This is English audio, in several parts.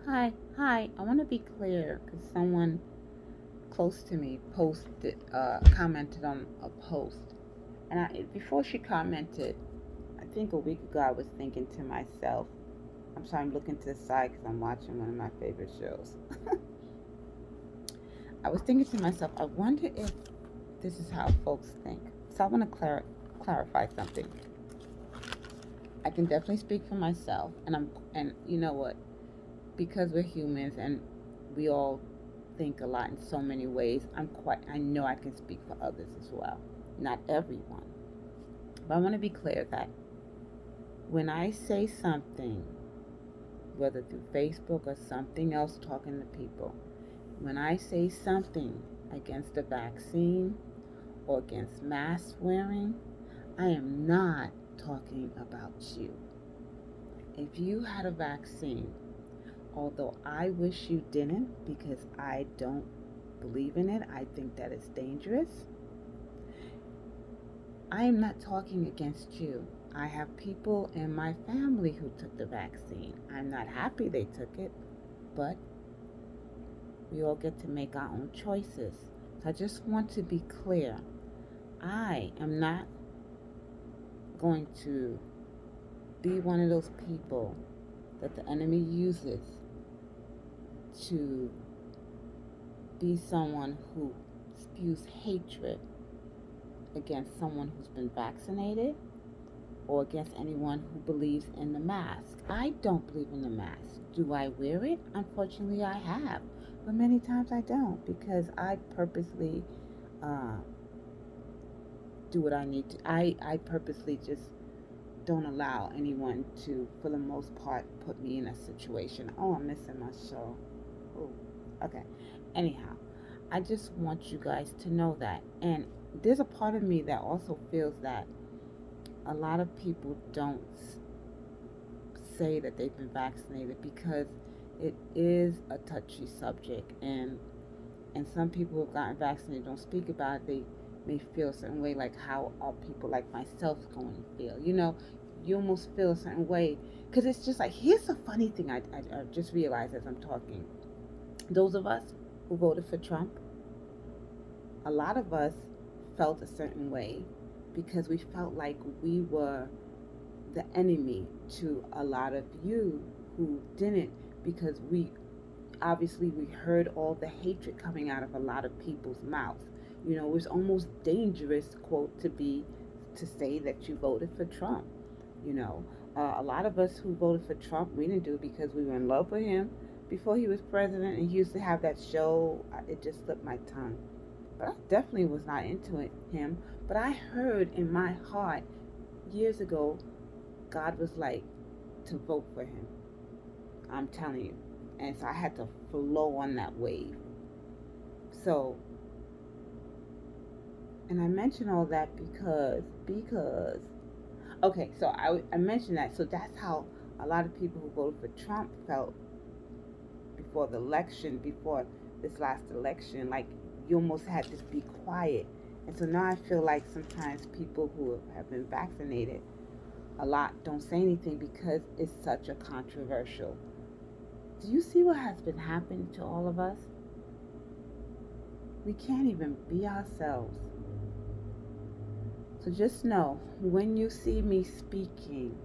Hi. I want to be clear because someone close to me commented on a post, and before she commented, I think a week ago, I was thinking to myself, I'm sorry, I'm looking to the side because I'm watching one of my favorite shows. I was thinking to myself, I wonder if this is how folks think. So I want to clarify something. I can definitely speak for myself, and you know what? Because we're humans and we all think a lot in so many ways. I know I can speak for others as well. Not everyone. But I want to be clear that when I say something, whether through Facebook or something else talking to people, when I say something against the vaccine or against mask wearing, I am not talking about you. If you had a vaccine, although I wish you didn't because I don't believe in it, I think that it's dangerous. I am not talking against you. I have people in my family who took the vaccine. I'm not happy they took it, but we all get to make our own choices. So I just want to be clear. I am not going to be one of those people that the enemy uses to be someone who spews hatred against someone who's been vaccinated or against anyone who believes in the mask. I don't believe in the mask. Do I wear it? Unfortunately, I have. But many times I don't because I purposely uh, do what I need to. I purposely just don't allow anyone to, for the most part, put me in a situation. Oh, I'm missing my show. Oh, okay. Anyhow, I just want you guys to know that. And there's a part of me that also feels that a lot of people don't say that they've been vaccinated because it is a touchy subject, and some people who've gotten vaccinated don't speak about it. They may feel a certain way, like how are people like myself going to feel? You almost feel a certain way because it's just like, here's the funny thing I just realized as I'm talking. Those of us who voted for Trump, a lot of us felt a certain way because we felt like we were the enemy to a lot of you who didn't, because we heard all the hatred coming out of a lot of people's mouths. It was almost dangerous, quote, to say that you voted for Trump. you know a lot of us who voted for Trump, we didn't do it because we were in love with him before he was president, and he used to have that show. It just slipped my tongue, but I definitely was not into him. But I heard in my heart years ago, God was like, to vote for him. I'm telling you. And so I had to flow on that wave. So, and I mention all that because okay, so I mentioned that. So that's how a lot of people who voted for Trump felt before this last election. Like, you almost had to be quiet. And so now I feel like sometimes people who have been vaccinated a lot don't say anything because it's such a controversial. Do you see what has been happening to all of us? We can't even be ourselves. So just know, when you see me speaking,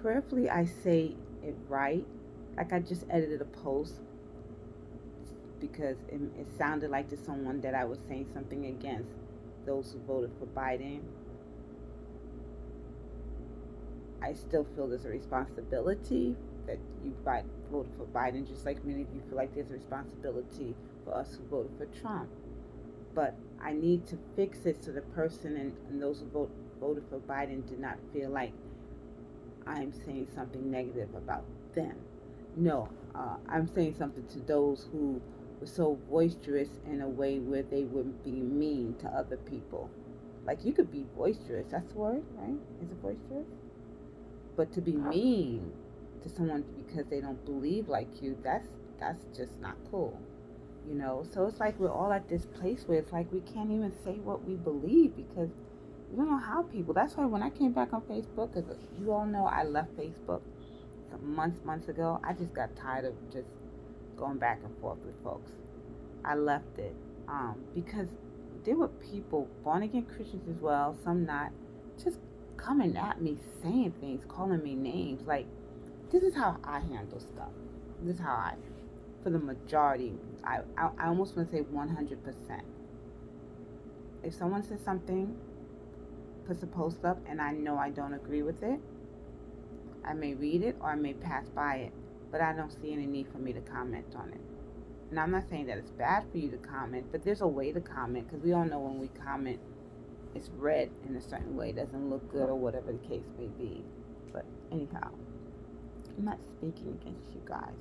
prayerfully I say it right. Like, I just edited a post because it sounded like to someone that I was saying something against those who voted for Biden. I still feel there's a responsibility that voted for Biden, just like many of you feel like there's a responsibility for us who voted for Trump. But I need to fix it so the person and those who voted for Biden did not feel like I'm saying something negative about them. No, I'm saying something to those who were so boisterous in a way where they would be mean to other people. Like, you could be boisterous, that's the word, right? Is it boisterous? But to be mean to someone because they don't believe like you, that's just not cool. So it's like we're all at this place where it's like we can't even say what we believe because we don't know how people. That's why when I came back on Facebook, because you all know I left Facebook months ago, I just got tired of just going back and forth with folks. I left it because there were people, born again Christians as well, some not, just coming at me, saying things, calling me names. Like, this is how I handle stuff. This is how I, for the majority, I almost want to say 100%. If someone says something, puts a post up, and I know I don't agree with it, I may read it or I may pass by it, but I don't see any need for me to comment on it. And I'm not saying that it's bad for you to comment, but there's a way to comment, because we all know when we comment, it's read in a certain way, it doesn't look good or whatever the case may be. But anyhow, I'm not speaking against you guys.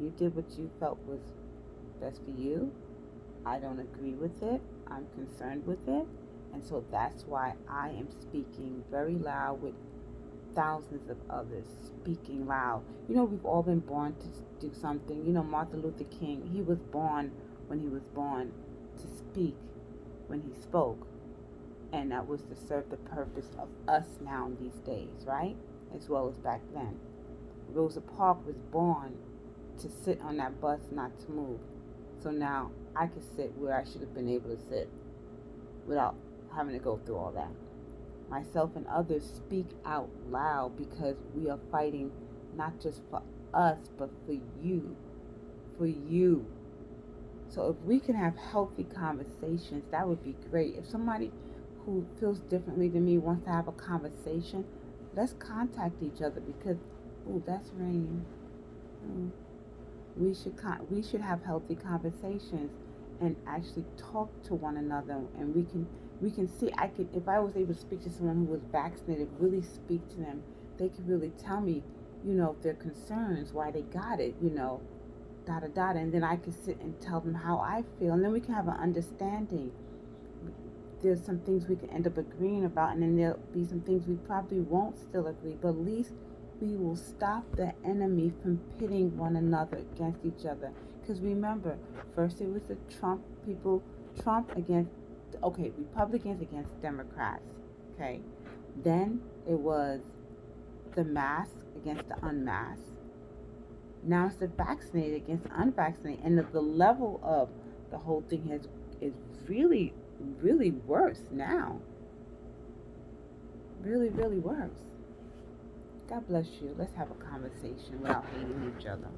You did what you felt was best for you. I don't agree with it. I'm concerned with it. And so that's why I am speaking very loud with thousands of others speaking loud. You know, we've all been born to do something. You know, Martin Luther King, he was born when he was born to speak when he spoke. And that was to serve the purpose of us now these days, right? As well as back then. Rosa Parks was born to sit on that bus, not to move. So now I can sit where I should have been able to sit without having to go through all that. Myself and others speak out loud because we are fighting not just for us, but for you. For you. So if we can have healthy conversations, that would be great. If somebody who feels differently than me wants to have a conversation, let's contact each other, because, ooh, that's rain. Ooh. We should have healthy conversations and actually talk to one another, and we can see. I could, if I was able to speak to someone who was vaccinated, really speak to them, they could really tell me, you know, their concerns, why they got it, you know, da da da, and then I could sit and tell them how I feel, and then we can have an understanding. There's some things we can end up agreeing about, and then there'll be some things we probably won't still agree, but at least we will stop the enemy from pitting one another against each other. Because remember, first it was the Trump people, Trump against, okay, Republicans against Democrats, okay? Then it was the masked against the unmasked. Now it's the vaccinated against the unvaccinated, and the level of the whole thing is really, really worse now. Really, really worse. God bless you. Let's have a conversation without hating each other.